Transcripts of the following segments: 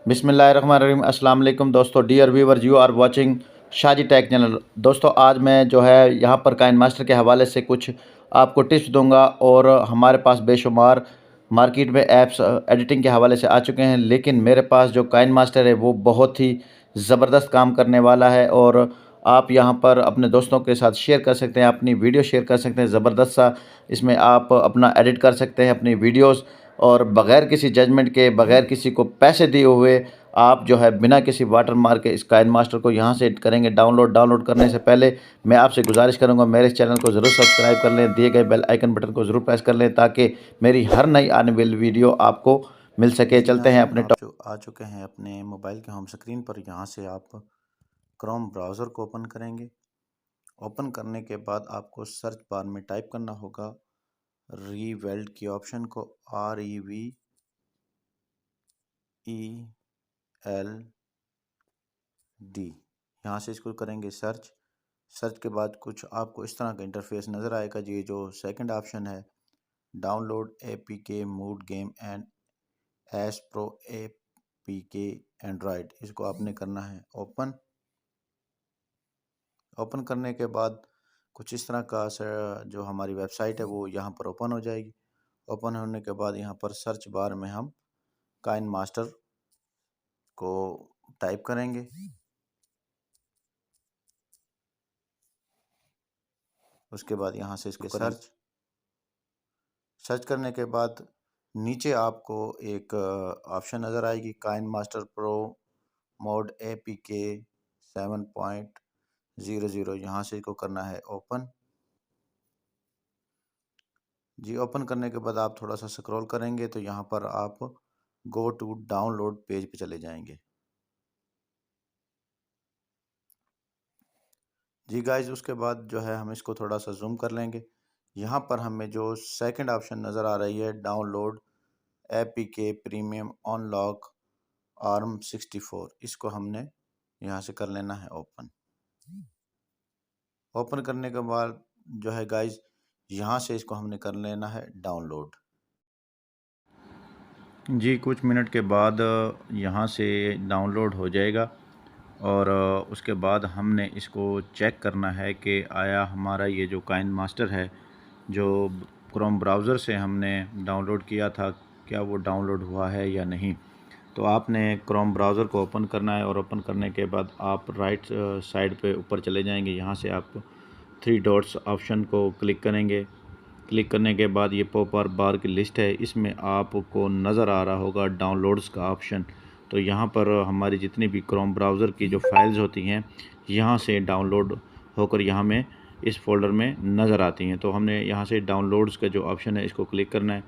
बिस्मिल्लाहिर्रहमानिर्रहीम। अस्सलाम वालेकुम दोस्तों, dear viewer, you are watching Shaji tech channel. दोस्तों, आज मैं जो है यहाँ पर काइन मास्टर के हवाले से कुछ आपको टिप्स दूंगा। और हमारे पास बेशुमार मार्केट में ऐप्स एडिटिंग के हवाले से आ चुके हैं, लेकिन मेरे पास जो काइन मास्टर है वो बहुत ही ज़बरदस्त काम करने वाला है। और आप यहाँ पर अपने दोस्तों के साथ शेयर कर सकते हैं, अपनी वीडियो शेयर कर सकते हैं ज़बरदस्त सा। इसमें आप अपना एडिट कर सकते हैं अपनी वीडियोस, और बग़ैर किसी जजमेंट के, बग़ैर किसी को पैसे दिए हुए आप जो है बिना किसी वाटर मार्क के इस काइन मास्टर को यहाँ से करेंगे डाउनलोड करने से पहले मैं आपसे गुजारिश करूँगा, मेरे इस चैनल को ज़रूर सब्सक्राइब कर लें, दिए गए बेल आइकन बटन को ज़रूर प्रेस कर लें ताकि मेरी हर नई आने वाली वीडियो आपको मिल सके। जी चलते हैं नाज़रीन, अपने आप जो आ चुके हैं अपने मोबाइल के होम स्क्रीन पर। यहाँ से आप क्रोम ब्राउज़र को ओपन करेंगे। ओपन करने के बाद आपको सर्च बार में टाइप करना होगा रीवेल्ड की ऑप्शन को, REVELD। यहाँ से इसको करेंगे सर्च। सर्च के बाद कुछ आपको इस तरह का इंटरफेस नज़र आएगा। ये जो सेकंड ऑप्शन है, download APK mood game and S pro APK Android, इसको आपने करना है ओपन। ओपन करने के बाद कुछ इस तरह का जो हमारी वेबसाइट है वो यहाँ पर ओपन हो जाएगी। ओपन होने के बाद यहाँ पर सर्च बार में हम काइन मास्टर को टाइप करेंगे। उसके बाद यहाँ से इसको सर्च करने के बाद नीचे आपको एक ऑप्शन नज़र आएगी, KineMaster pro mode APK 7.00। यहाँ से इसको करना है ओपन। जी, ओपन करने के बाद आप थोड़ा सा स्क्रॉल करेंगे तो यहाँ पर आप गो टू डाउनलोड पेज पे चले जाएंगे। जी गाइज, उसके बाद जो है हम इसको थोड़ा सा जूम कर लेंगे। यहाँ पर हमें जो सेकंड ऑप्शन नज़र आ रही है, download APK premium unlock ARM64, इसको हमने यहाँ से कर लेना है ओपन। ओपन करने के बाद जो है गाइज, यहाँ से इसको हमने कर लेना है डाउनलोड। जी, कुछ मिनट के बाद यहाँ से डाउनलोड हो जाएगा। और उसके बाद हमने इसको चेक करना है कि आया हमारा ये जो काइन मास्टर है जो क्रोम ब्राउज़र से हमने डाउनलोड किया था, क्या वो डाउनलोड हुआ है या नहीं। तो आपने क्रोम ब्राउज़र को ओपन करना है, और ओपन करने के बाद आप राइट साइड पे ऊपर चले जाएंगे। यहाँ से आप 3 डॉट्स ऑप्शन को क्लिक करेंगे। क्लिक करने के बाद ये पॉपअप बार की लिस्ट है, इसमें आपको नज़र आ रहा होगा डाउनलोड्स का ऑप्शन। तो यहाँ पर हमारी जितनी भी क्रोम ब्राउज़र की जो फाइल्स होती हैं यहाँ से डाउनलोड होकर यहाँ में इस फोल्डर में नज़र आती हैं। तो हमने यहाँ से डाउनलोड्स का जो ऑप्शन है इसको क्लिक करना है।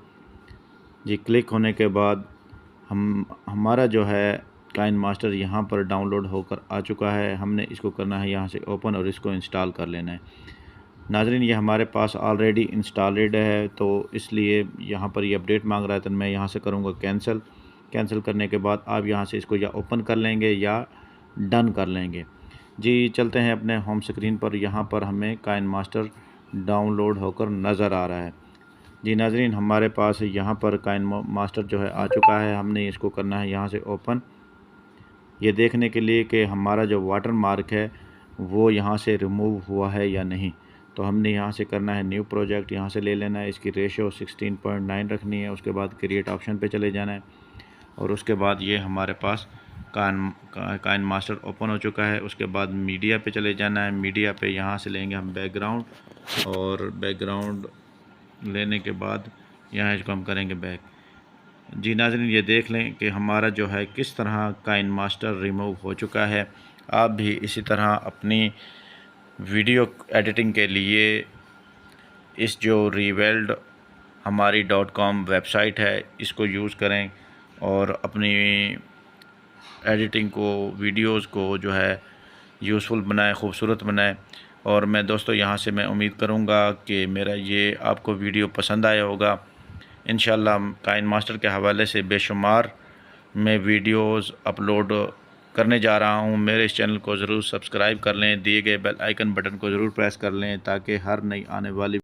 जी, क्लिक होने के बाद हमारा जो है काइन मास्टर यहाँ पर डाउनलोड होकर आ चुका है। हमने इसको करना है यहाँ से ओपन और इसको इंस्टॉल कर लेना है। नाज़रीन, ये हमारे पास ऑलरेडी इंस्टॉलेड है, तो इसलिए यहाँ पर ये अपडेट मांग रहा है, तो मैं यहाँ से करूँगा कैंसिल। कैंसिल करने के बाद आप यहाँ से इसको या ओपन कर लेंगे या डन कर लेंगे। जी, चलते हैं अपने होम स्क्रीन पर। यहाँ पर हमें काइन मास्टर डाउनलोड होकर नज़र आ रहा है। जी नाज़रीन, हमारे पास यहाँ पर काइन मास्टर जो है आ चुका है। हमने इसको करना है यहाँ से ओपन, ये देखने के लिए कि हमारा जो वाटर मार्क है वो यहाँ से रिमूव हुआ है या नहीं। तो हमने यहाँ से करना है न्यू प्रोजेक्ट, यहाँ से ले लेना है, इसकी रेशो 16.9 रखनी है। उसके बाद क्रिएट ऑप्शन पे चले जाना है, और उसके बाद ये हमारे पास काइन मास्टर ओपन हो चुका है। उसके बाद मीडिया पे चले जाना है। मीडिया पे यहाँ से लेंगे हम बैकग्राउंड, और बैकग्राउंड लेने के बाद यहाँ इसको हम करेंगे बैक। जी नाज़रीन, ये देख लें कि हमारा जो है किस तरह काइन मास्टर रिमूव हो चुका है। आप भी इसी तरह अपनी वीडियो एडिटिंग के लिए इस जो रीवेल्ड हमारी .com वेबसाइट है इसको यूज़ करें, और अपनी एडिटिंग को, वीडियोस को जो है यूज़फुल बनाएं, ख़ूबसूरत बनाएं। और मैं दोस्तों यहाँ से मैं उम्मीद करूँगा कि मेरा ये आपको वीडियो पसंद आया होगा। इंशाल्लाह काइन मास्टर के हवाले से बेशुमार मैं वीडियोस अपलोड करने जा रहा हूँ। मेरे इस चैनल को ज़रूर सब्सक्राइब कर लें, दिए गए बेल आइकन बटन को ज़रूर प्रेस कर लें ताकि हर नई आने वाली